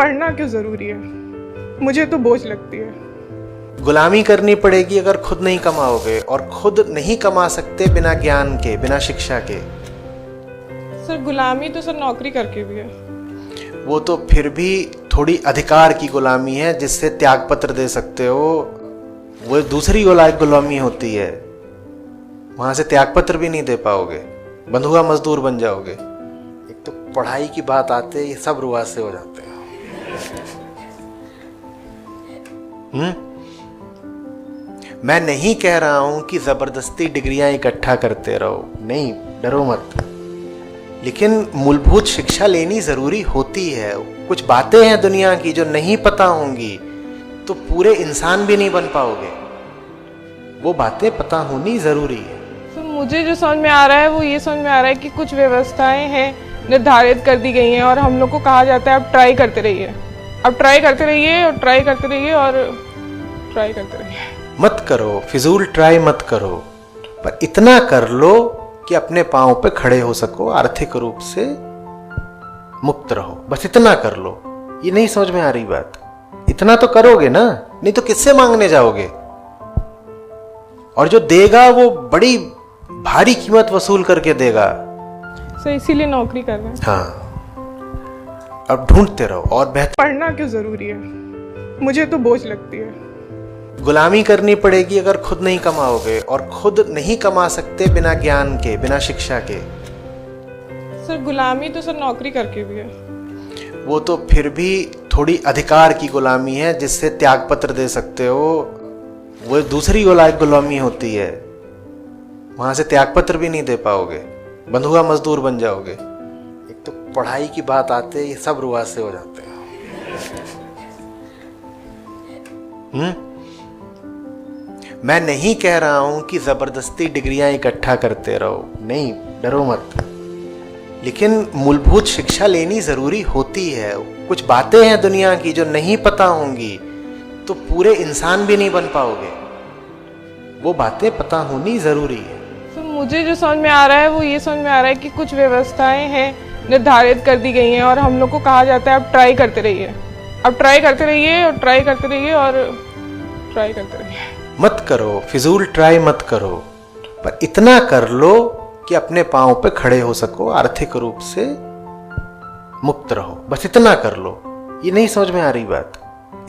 पढ़ना क्यों ज़रूरी है? मुझे तो बोझ लगती है। गुलामी करनी पड़ेगी अगर खुद नहीं कमाओगे, और खुद नहीं कमा सकते बिना ज्ञान के, बिना शिक्षा के। सर गुलामी तो सर नौकरी करके भी है। वो तो फिर भी थोड़ी अधिकार की गुलामी है, जिससे त्याग पत्र दे सकते हो। वो दूसरी गुलामी होती है, वहां से त्याग पत्र भी नहीं दे पाओगे, बंधुआ मजदूर बन जाओगे। एक तो पढ़ाई की बात आते ही सब रुआ से हो जाते हैं। मैं नहीं कह रहा हूं कि जबरदस्ती डिग्रियां इकट्ठा करते रहो, नहीं, डरो मत। लेकिन मूलभूत शिक्षा लेनी जरूरी होती है। कुछ बातें हैं दुनिया की जो नहीं पता होंगी तो पूरे इंसान भी नहीं बन पाओगे। वो बातें पता होनी जरूरी है। तो मुझे जो समझ में आ रहा है वो ये समझ में आ रहा है कि कुछ व्यवस्थाएं हैं, निर्धारित कर दी गई हैं, और हम लोग को कहा जाता है अब ट्राई करते रहिए, अब ट्राई करते रहिए और ट्राई करते रहिए और ट्राई करते रहिए। मत करो, फिजूल ट्राई मत करो, पर इतना कर लो कि अपने पांव पे खड़े हो सको, आर्थिक रूप से मुक्त रहो। बस इतना कर लो। ये नहीं समझ में आ रही बात? इतना तो करोगे ना, नहीं तो किससे मांगने जाओगे? और जो देगा वो बड़ी भारी कीमत वसूल करके देगा। सर इसीलिए नौकरी कर रहे हैं। हाँ, अब ढूंढते रहो और बेहतर। पढ़ना क्यों जरूरी है? मुझे तो बोझ लगती है। गुलामी करनी पड़ेगी अगर खुद नहीं कमाओगे, और खुद नहीं कमा सकते बिना ज्ञान के, बिना शिक्षा के। सर गुलामी तो सर नौकरी करके भी है। वो तो फिर भी थोड़ी अधिकार की गुलामी है, जिससे त्याग पत्र दे सकते हो। वो दूसरी गुलामी होती है, वहां से त्याग पत्र भी नहीं दे पाओगे, बंधुआ मजदूर बन जाओगे। एक तो पढ़ाई की बात आते ही सब रुआ से हो जाते हैं। मैं नहीं कह रहा हूं कि जबरदस्ती डिग्रियां इकट्ठा करते रहो, नहीं, डरो मत। लेकिन मूलभूत शिक्षा लेनी जरूरी होती है। कुछ बातें हैं दुनिया की जो नहीं पता होंगी तो पूरे इंसान भी नहीं बन पाओगे। वो बातें पता होनी जरूरी है। तो मुझे जो समझ में आ रहा है वो ये समझ में आ रहा है कि कुछ व्यवस्थाएं हैं, निर्धारित कर दी गई हैं, और हम लोग को कहा जाता है अब ट्राई करते रहिए, अब ट्राई करते रहिए और ट्राई करते रहिए और ट्राई करते रहिए। मत करो, फिजूल ट्राई मत करो, पर इतना कर लो कि अपने पांव पे खड़े हो सको, आर्थिक रूप से मुक्त रहो। बस इतना कर लो। ये नहीं समझ में आ रही बात?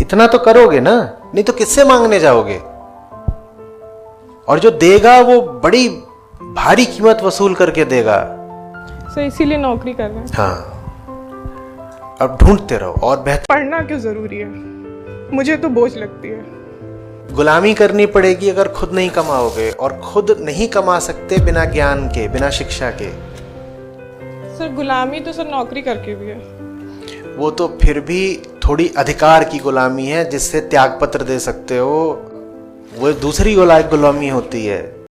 इतना तो करोगे ना, नहीं तो किससे मांगने जाओगे? और जो देगा वो बड़ी भारी कीमत वसूल करके देगा। सर इसीलिए नौकरी कर रहे हैं। हाँ, अब ढूंढते रहो और बेहतर। पढ़ना क्यों जरूरी है? मुझे तो बोझ लगती है। गुलामी करनी पड़ेगी अगर खुद नहीं कमाओगे, और खुद नहीं कमा सकते बिना ज्ञान के, बिना शिक्षा के। सर गुलामी तो सर नौकरी करके भी है। वो तो फिर भी थोड़ी अधिकार की गुलामी है, जिससे त्याग पत्र दे सकते हो। वो दूसरी गुलामी होती है,